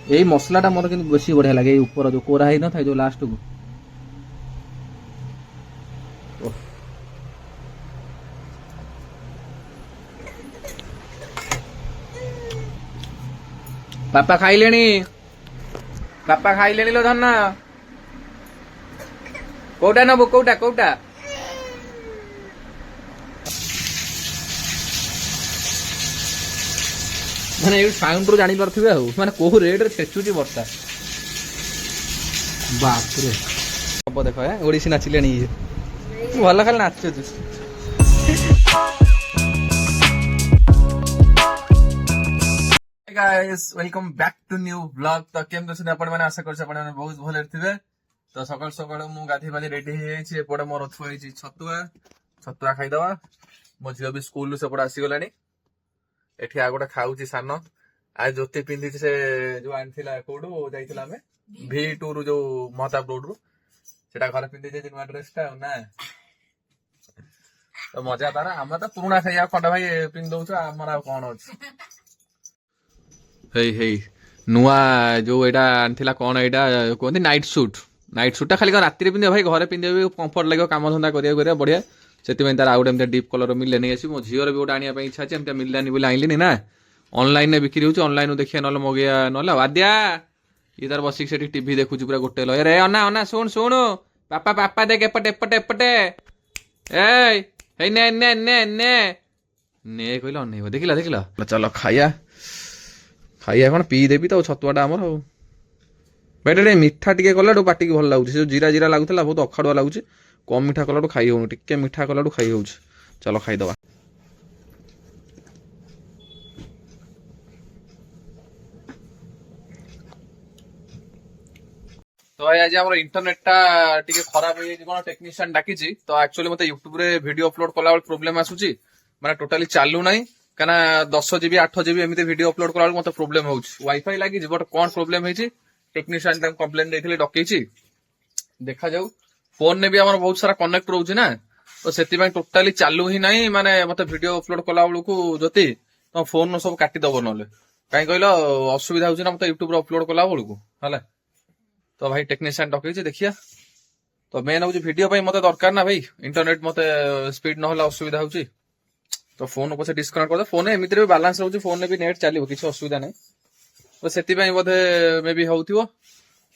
ଏଇ ମସଲାଟା ମୋର କିନ୍ତୁ ବେଶୀ ବଢିଆ ଲାଗେ, ଏଇ ଉପର ଯୋଉ କୋରା ହେଇ ନଥାଏ ଯୋଉ ଲାଷ୍ଟକୁ। ବାପା ଖାଇଲେଣି, ବାପା ଖାଇଲେଣି ଲୋ ଧନ। କୋଉଟା ନବୁ, କୋଉଟା କୋଉଟା? ମାନେ ଏଇ ସାଉଣ୍ଡ ରୁ ଜାଣିପାରୁଥିବେ ଆଉ, ମାନେ କୋଉ ରେଟ୍ ରେ ଛେଚୁଛି ବର୍ଷା। ବାପରେ ହବ ଦେଖ, ଓଡିଶୀ ନାଚିଲେଣି ଇଏ, ଭଲ ଖାଲି ନାଚୁଛୁ। Guys welcome back to new blog. तो केम तो आपण माने आशा करछ आपण माने बहुत भले थिबे। तो सकाळ सकाळ मु गाधी बाधी रेडी हे छि, एपडे मोर थुआ छि छतुआ, छतुआ खाई दवा। मो झियो भी स्कूल से पड़ आसी गलानी। एठी आ गोटा खाउची सानो, आ जोती पिंदी से जो आनथिला कोडू जाइथिला हमें V2 रु जो महताब रोड रु, सेटा घर पिंदी जे नुवा ड्रेसटा ना। तो मजा तारा, हम तो पुराना खाइया खंडा भाई पिन दउछ, हमरा कोन अछि। हेई हेई नुआ जो एटा आनथिला कोन एटा कोंती नाइट सूट, नाइट सूट टा खाली राति रे पिंदे भाई, घरे पिंदे भी कंफर्ट लागो, काम धंदा करिया करिया बढ़िया। सेति में तार आउट एमते डीप कलर मिलले नहीं आसी। मो झियो रे भी ओटा आनिया पे इच्छा छै, एमते मिललानी बोले आइलिनी ना। ऑनलाइन ने बिक्री होछ, ऑनलाइन नु देखिया नले मगेया नले। आद्या ई तार बसिक सेठी टीवी देखुची पूरा गोटे लो। रे अना अना सुन सुन, पापा पापा देख एपटे एपटे एपटे, ए हे ने ने ने ने ने कहलो नहीं देखिला देखिला। चलो खाया खाइया कौन पी देवी तो छतुआटा आमर हो बेटे मिठा टिके कला पाटी की भल लगुच, जो जीरा जीरा लगुला बहुत अखाड़ुआ लगुच, कम मिठा कला खाई हो, टिके मिठा कला खाई हो। चलो खाईदवा। तो भाई आज आम इंटरनेट टा टिके खराब हो जाए, टेक्नीशियन डाकी। तो एक्चुअली मते यूट्यूब रे वीडियो अपलोड कला बेल प्रॉब्लम आसुची, माने टोटाली चालू नाही। काना 10 GB 8 GB एमती वीडियो अपलोड कला मते प्रॉब्लम होउछ। वाईफाई लागि बट कोन प्रॉब्लम हेछि, टेक्नीशियन तम कंप्लेंट देथिले डकेछि, देखा जाऊ। फोन ने भी हमर बहुत सारा कनेक्ट रहउछि ना, तो सेति में टोटाली चालू ही नाही। माने मते वीडियो अपलोड कला बेलकू जति तो फोन न सब काटी दबो नले, काई कहलो असुविधा होउछि ना मते यूट्यूब रे अपलोड कला बेलकू हला। तो भाई टेक्नीशियन डकेछि देखिया। तो मेन होउछि वीडियो भाई मते दरकार ना भाई, इंटरनेट मते स्पीड न होला असुविधा होउछि। तो फोन को डिस्कनेक्ट कर दे। फोन एमिति भी बैलेंस रहउछि, फोन ने भी नेट चलिबो, किछ असुविधा नै। तो सेति पई बोधे मे भी होउथिबो।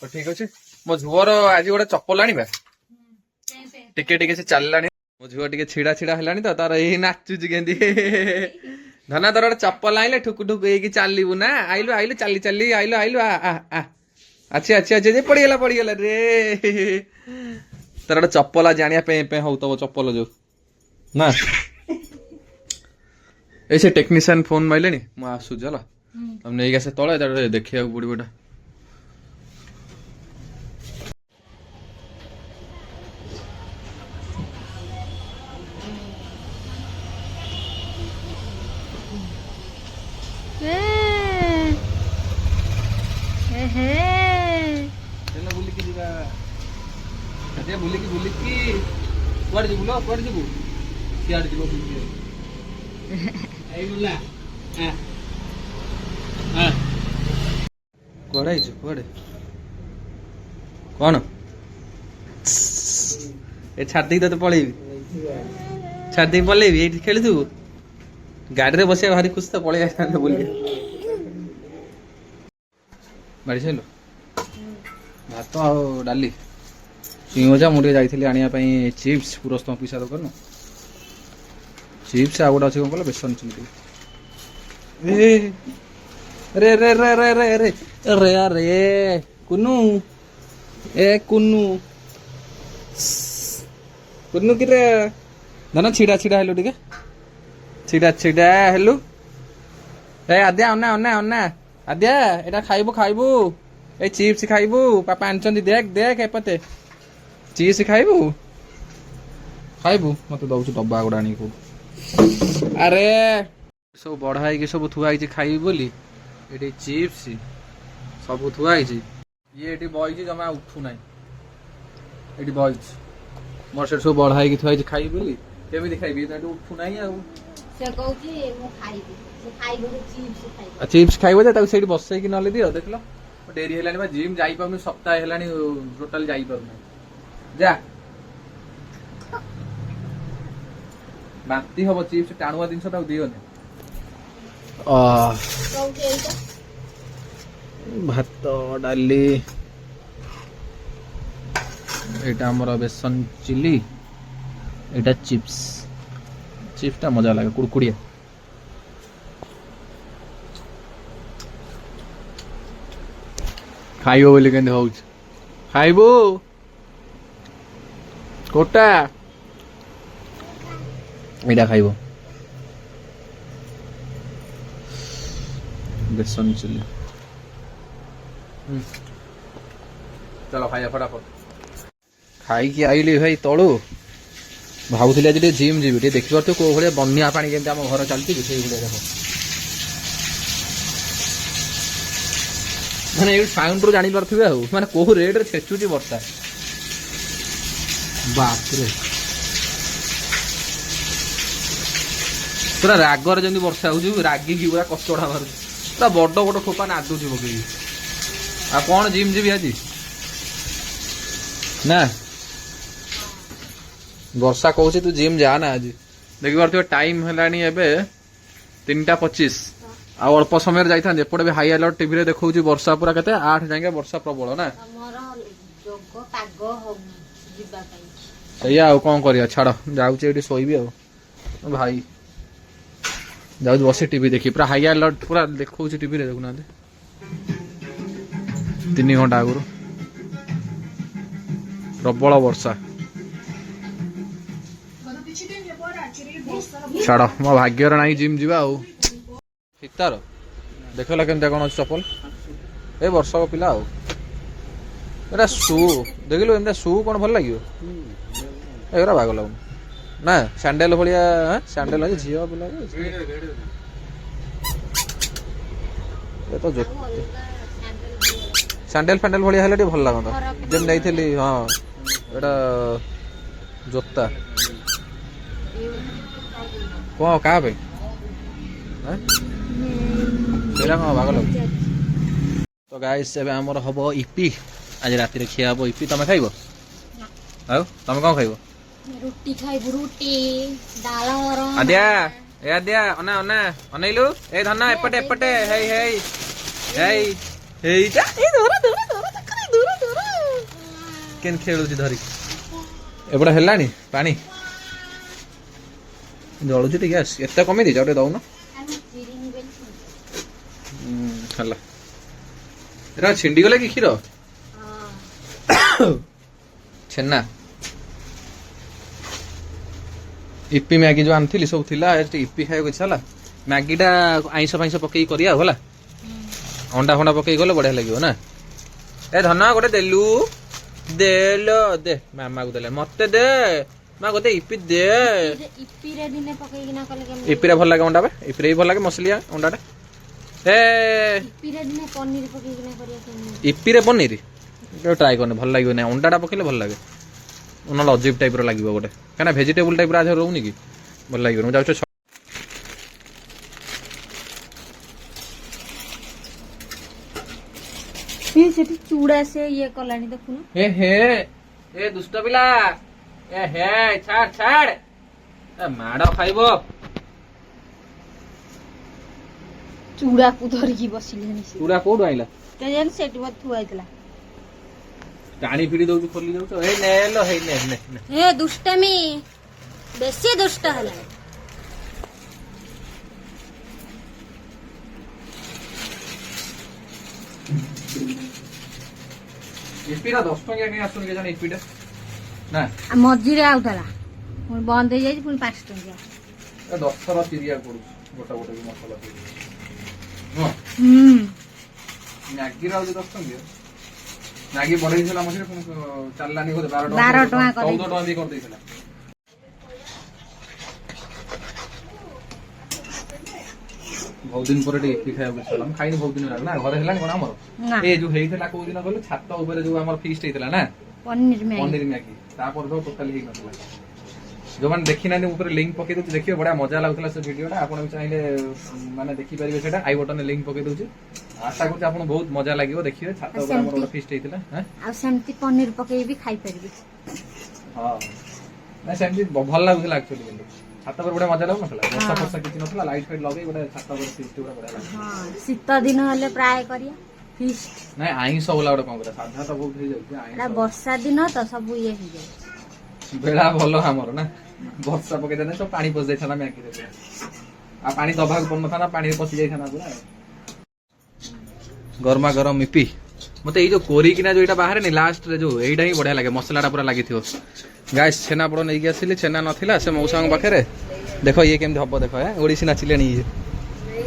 तो ठीक अछि। मो झुवर आज गोटे चप्पल आनिबा, टिके टिके से चललानी। मो झुवर टिके छिड़ा छिड़ा हलानी, तो तार एही नाचुछि गेंदी। धना तोर गोटे चप्पल आइले ठुक ठुक हेकी चालिबु ना। आइलु आइलु चाली चाली आइलु आइलु आ आ आ अच्छे अच्छे अच्छे जे पड़ी गला रे। तार गोटे चप्पल जानिया पे पे होउतबो चप्पल जो ना। ऐसे टेक्नीशियन फोन माइले नी मु आसु चला, हम नहीं गसे तळे देखिया पड़ो एटा। चलो बुली की दिबा, अरे बुली की कुआड जिबु लो, कुआड जिबु सियाड जिबु बुली। आई बुला आ आ कुआड आइछ, कुआड कोन ए छाड़ दे तो पळेबी, छाड़ दे पळेबी। एठी खेलु गाड़ी रे बसिया भारी खुश तो पळे आइछन बोली। बाड़ी छलो भात आ डाली चिंग भजा। मुझे जाइली आनिया चिप्स पुरस्त पैसा दुकान चिप्स आ गोटा अच्छे कौन कल बेसन चिली। रे रे रे रे रे रे रे रे कुनू ए कुनू कुनू कि रे धन छिड़ा छिड़ा हेलु टिके, छिड़ा छिड़ा हेलु। ए आद्या अना अना अना आद्या एटा खाइबू खाइबू, ए चिप्स खाइबू, पापा आनचंदी देख देख एपते चिप्स खाइबू खाइबू। मते दउछु डब्बा गुडा आनी को। अरे सब बढ़ाई के सब थुआ आइछि खाइबू बोली, एटी चिप्स सब थुआ आइछि। ये एटी बइछि जमा उठू नाही, एटी बइछि मोर से सब बढ़ाई के थुआ आइछि खाइबू बोली। केमिति खाइबी, एटी उठू नाही आ से कहूची मु खाइबी, से खाइबो चिप्स खाइबो। चिप्स खाइबो जे ताको सेठी बसै कि नले दियो देखलो। ଡେରି ହେଲାଣି ବା ଜିମ୍ ଯାଇପାରୁନି ସପ୍ତାହ ହେଲାଣି ଟୋଟାଲ ଯାଇପାରୁନି ଯା ବାନ୍ତି ହବ ଚିପ୍ସ ଟାଣୁଆ ଜିନିଷ ତାକୁ ଦିଅନି ଭାତ ଡାଲି ଏଇଟା ଆମର ବେସନ ଚିଲି ଏଇଟା ଚିପ୍ସ ଟା ମଜା ଲାଗେ କୁଡକୁଡିଆ ଖାଇବ ବୋଲି କେମିତି ହଉଛି ଖାଇବୁ କୋଟା ଏଇଟା ଖାଇବ ବେସନ ଚିଲି ଚलो ଖାଇବା ଫଟାଫଟ ଖାଇକି ଆଇଲି ଭାଇ ତଳୁ ଭାବୁଥିଲି ଆଜି ଟିକେ ଜିମ୍ ଯିବି ଟିକେ ଦେଖିପାରୁଥିବ କୋଉ ଭଳିଆ ବନ୍ୟା ପାଣି କେମିତି ଆମ ଘର ଚାଲିଛି ସେଇଭଳିଆ ଦେଖ ମାନେ ଏଇ ସାଉଣ୍ଡରୁ ଜାଣିପାରୁଥିବେ ଆଉ ମାନେ କୋଉ ରେଟରେ ଛେଚୁଛି ବର୍ଷା ବାପରେ ପୁରା ରାଗରେ ଯେମିତି ବର୍ଷା ହଉଛି ରାଗିକି ପୁରା କଚଡା ମାରୁଛି ପୁରା ବଡ ବଡ ଠୋପା ନାଦୁଛି ପକେଇକି ଆଉ କଣ ଜିମ୍ ଯିବି ଆଜି ନା ବର୍ଷା କହୁଛି ତୁ ଜିମ୍ ଯା ନା ଆଜି ଦେଖିପାରୁଥିବ ଟାଇମ ହେଲାଣି ଏବେ 3:25 ଆଉ ଅଳ୍ପ ସମୟରେ ଯାଇଥାନ୍ତି ଏପଟେ ବି ହାଇ ଆଲର୍ଟ ଟିଭିରେ ଦେଖଉଛି ବର୍ଷା ପୁରା କେତେ 8 ଯାଏଁ ବର୍ଷା ପ୍ରବଳ ନା ସେଇଆ ଆଉ କଣ କରିବା ଛାଡ ଯାଉଛି ଏଠି ଶୋଇବି ଆଉ ଭାଇ ଯାଉଛି ବସି ଟିଭି ଦେଖି ପୁରା ହାଇ ଆଲର୍ଟ ପୁରା ଦେଖଉଛି ଟିଭିରେ ଦେଖୁନାହାନ୍ତି 3 ଘଣ୍ଟା ଆଗରୁ ପ୍ରବଳ ବର୍ଷା ଛାଡ ମୋ ଭାଗ୍ୟର ନାହିଁ ଜିମ୍ ଯିବା ଆଉ ସୀତାର ଦେଖିଲା କେମିତି କଣ ଅଛି ଚପଲ ଏ ବର୍ଷକ ପିଲା ଆଉ ଏଟା ସୁ ଦେଖିଲୁ ଏମିତି ସୁ କଣ ଭଲ ଲାଗିବ ଏଗୁରା ବାଗ ଲାଗୁନି ନା ସ୍ୟାଣ୍ଡେଲ ଭଳିଆ ସ୍ୟାଣ୍ଡେଲ ଅଛି ଝିଅ ପିଲା ସ୍ୟାଣ୍ଡେଲ ଫ୍ୟାଣ୍ଡେଲ ଭଳିଆ ହେଲେ ଟିକେ ଭଲ ଲାଗନ୍ତା ଯେମିତି ନେଇଥିଲି ହଁ ଏଟା ଜୋତା କଣ କାହା ପାଇଁ ସେଇଟା କଣ ବାଗ ଲାଗୁଛି ତ ଗାଇସ୍ ଏବେ ଆମର ହବ ଇପି ଆଜି ରାତିରେ ଖିଆ ହବ ଇପି ତମେ ଖାଇବ ଆଉ ତମେ କଣ ଖାଇବ ରୁଟି ଖାଇବୁ ରୁଟି ଡାଳ ଆଦ୍ୟା ଏ ଆଦ୍ୟା ଅନା ଅନା ଅନେଇଲୁ ଏ ଧନ ଏପଟେ ଏପଟେ ହେଇ ହେଇ ହେଇ ହେଇଟା ଏ ଦୂର ଦୂର ଦୂର ଦୂର ଦୂର କେନ୍ ଖେଳୁଛି ଧରି ଏପଟେ ହେଲାଣି ପାଣି ଜଳୁଛି ଟିକେ ଆସ ଏତେ କମେଇ ଦେଇଛ ଟିକେ ଦଉନ ହେଲା ଏଟା ଛିଣ୍ଡିଗଲା କି କ୍ଷୀର ଛେନା ଇପି ମ୍ୟାଗି ଯୋଉ ଆଣିଥିଲି ସବୁ ଥିଲା ଇପି ଖାଇବାକୁ ଇଚ୍ଛା ହେଲା ମ୍ୟାଗିଟା ଆଇଁଷ ଫାଇଁଷ ପକେଇକି କରିବା ଆଉ ହେଲା ଅଣ୍ଡା ଫଣ୍ଡା ପକେଇକି ଗଲେ ବଢିଆ ଲାଗିବ ନା ଏ ଧନ ଗୋଟେ ଦେଲୁ ଦେଲ ଦେ ମାମାକୁ ଦେଲେ ମତେ ଦେ ମା ଗୋଟେ ଇପି ଦେ ଇପିରେ ଭଲ ଲାଗେ ଅଣ୍ଡା ବା ଇପିରେ ବି ଭଲ ଲାଗେ ମସଲିଆ ଅଣ୍ଡାଟା ଏ ଇପିରେ ପନିର ଟ୍ରାଏ କରିନି ଭଲ ଲାଗିବ ନାହିଁ ଅଣ୍ଡାଟା ପକେଇଲେ ଭଲ ଲାଗେ ନହେଲେ ଅଜିବ ଟାଇପର ଲାଗିବ ଗୋଟେ କାହିଁକିନା ଭେଜିଟେବୁଲ ଟାଇପର ଆଧାର ରହୁନି କି ଭଲ ଲାଗିବ ମୁଁ ଯାଉଛି ସେଠି ଚୁଡା ସେ ଇଏ କଲାଣି ଦେଖୁନ ଏ ହେ ଏ ଦୁଷ୍ଟ ପିଲା ଏ ହେ ଛାଡ ଛାଡ ଏ ମାଡ ଖାଇବ ଚୁଡାକୁ ଧରିକି ବସିଲେଣି ଚୁଡା କୋଉଠୁ ଆଇଲା କେଜାଣି ସେଠି ବୋଧେ ଥୁଆ ହେଇଥିଲା ଟାଣି ଫିଡି ଦଉଛୁ ଖୋଲି ଦଉଛୁ ହେଇ ନେଲ ହେଇ ନେ ଏ ଦୁଷ୍ଟମି ବେଶୀ ଦୁଷ୍ଟ ହେଲା ଇପିଟା 10 ଟଙ୍କିଆ କାଇଁ ଆସୁନି କେଜାଣି ଇପିଟା ନା ମଝିରେ ଆଉଥିଲା ପୁଣି ବନ୍ଦ ହେଇଯାଇଛି ପୁଣି 5 ଟଙ୍କିଆ 10 ଥର ଚିରିବାକୁ ପଡୁଛି ଗୋଟା ଗୋଟେ ମସଲା ମ୍ୟାଗିର ଆଉଛି 10 ଟଙ୍କିଆ ମ୍ୟାଗି ବଢେଇ ଦେଇଥିଲା ମଝିରେ ପୁଣି ଚାଲିଲାନି ବୋଧେ 12 ଟଙ୍କା 14 ଟଙ୍କା ଦେଇ କରିଦେଇଥିଲା ବହୁତ ଦିନ ପରେ ଟିକେ ଇପି ଖାଇବାକୁ ଇଚ୍ଛା ହେଲା ମୁଁ ଖାଇନି ବହୁତ ଦିନ ହେଲା ନା ଘରେ ହେଲାଣି କଣ ଆମର ଏ ଯୋଉ ହେଇଥିଲା କୋଉ ଦିନ କହିଲୁ ଛାତ ଉପରେ ଯୋଉ ଆମର ଫିଷ୍ଟ ହେଇଥିଲା ନା ପନିର ମ୍ୟାଗି ତାପରେ ତ ଟୋଟାଲି ହେଇନଥିଲା जो मैंने देखी ना ऊपर लिंक पके दूँ देखिए बड़ा मजा लगुला से वीडियोटा आप चाहिए माने देखिपारे से आई बटन लिंक पके दूँ आशा कर बहुत मजा लगे देखिए छात गोटे फिस्ट होता पनीर पकई भी खाई परिबे हाँ ना सेमती भल लगुला एक्चुअली छात पर बड़ा मजा लगुन वर्षा फर्षा किसी ना लाइट फाइट लगे गोटे छात पर फिस्ट बड़ा बढ़िया लगे हां शीत दिन हेले प्राय करिया फिस्ट ना आइंस वाला गोटे कौन साधा तो बहुत हो जाए वर्षा दिन तो सब ये हो जाए बेड़ा भल आमर ना वर्षा पकई देने सब पानी पशि जाता मैगी आ पानी दबा पड़ था पानी पशि जाता पूरा गरमा गरम इपी मत ये जो कोरिकिना जो बाहर नहीं लास्ट रे जो एटा ही बढ़िया लगे मसलाटा पूरा लगी गाइस छेनापोड़ नहीं आसिली छेना नाला से मौसा पाखे देख ये केमती हम देख ओडिसी नाचिले ये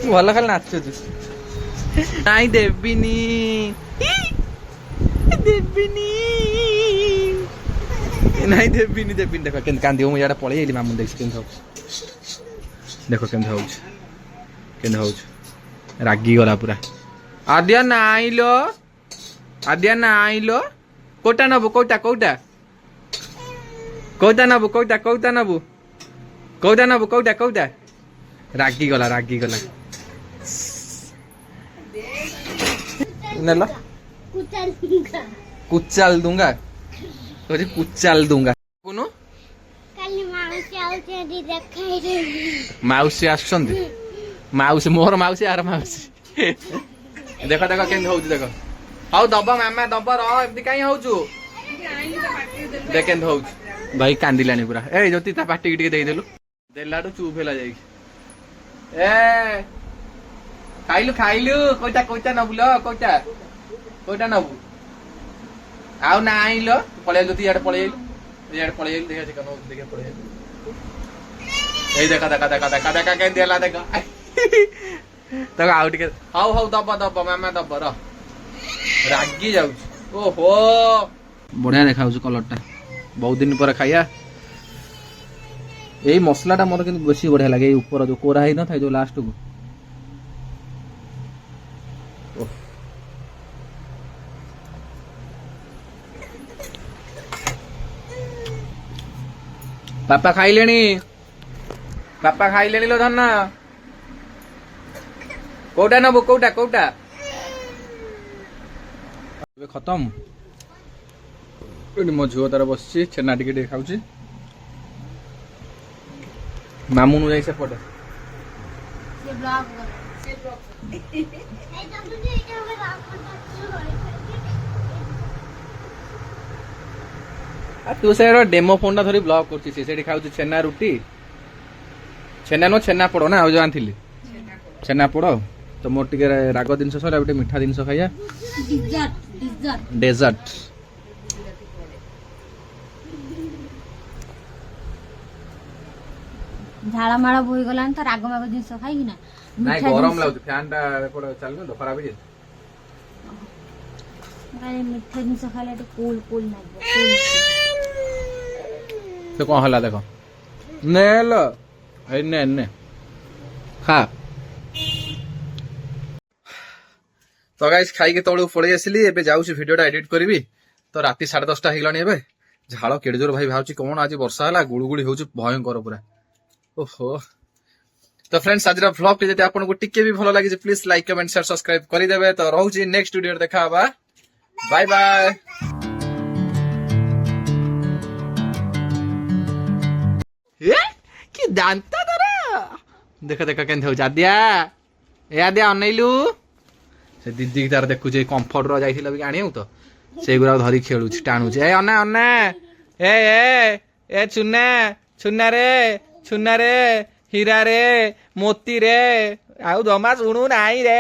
भल खाली नाचु नाई देविनी देविनी नाई देविनी देविनी देख के कांदी मुझे पलि मामू देख देख के रागी गला पूरा आद्या नाइलो आद्या नाइलो कोटा नबु कोटा कोटा कोटा नबु कोटा कोटा नबु कोटा नबु कोटा कोटा रागी गला नेला कुचाल दूंगा तो कुचाल दूंगा कोनु माउसी आछंदी माउसी मोर माउसी आर माउसी देख देख के देख हाउ दब मामा दब रही कहीं हूँ देख हो भाई कांदिलानी पूरा ए ज्योति ता पार्टी टे देदेलु देलाटू चुप है जाए ए खाइलु खाइलु कोइटा कोइटा नबु ल कोइटा कोइटा नबु आउ ना आइलो पळे ज्योति याड पळे देखा चिकन देखा पळे ए देखा देखा देखा देखा देखा के देला देखा तो आउ टिके हाउ हाउ दब दब मामा दब र रागी जाऊ ओहो बढ़िया देखा कलरटा बहुत दिन पर खाइया यही मसलाटा मोर कि बेसी बढ़िया लगे ऊपर जो कोरा ही न था जो लास्ट को पापा खाइले लो धन्ना कोटा नबु कोटा कोटा खत्म मो झुओ तार बस छेना टे खाऊ मामू नु जाई सेपटे तू से डेमो फोन टा धरी ब्लॉग करछि से खाऊ छेना रुटी छेना नो छेना पड़ो ना जो आंथिली छेना पड़ो तो मोर टिके राग जिनस सर गोटे मीठा जिनस खाइया डेजर्ट झाड़ा माड़ा बोई गलान तो राग माग जिनस खाई ना नहीं गरम लागु फैन टा पड़ चल तो खराब हो जाए मीठा जिनस खाले तो कूल कूल ना तो कौन हला देखो ने लो ने खा तो गाइस खाई के तळु पळै आसिली एबे जाउची वीडियोटा एडिट करबी तो राती 10:30 हेलानी एबे झाड़ केड़े जोर भाई भाउची कोन आज वर्षा हला गुळुगुळी होउची भयंकर पूरा ओहो तो फ्रेंड्स आज व्लॉग टे जते आपन को टिके भी भलो लागी जे please like comment share subscribe करि देबे तो रहउची नेक्स्ट वीडियो देखा बा बाय बाय ए की दांता दरा देखा देखा केन हो जादिया ए आदिया अनैलु से दीदी तार देखु जे कंफर्ट रो जाइथिला भी आणी तो से गुरा धरी खेलु टाणु ए अना अना ए चुन्ना रे हीरा रे मोती रे आउ जमा सुनु नाही रे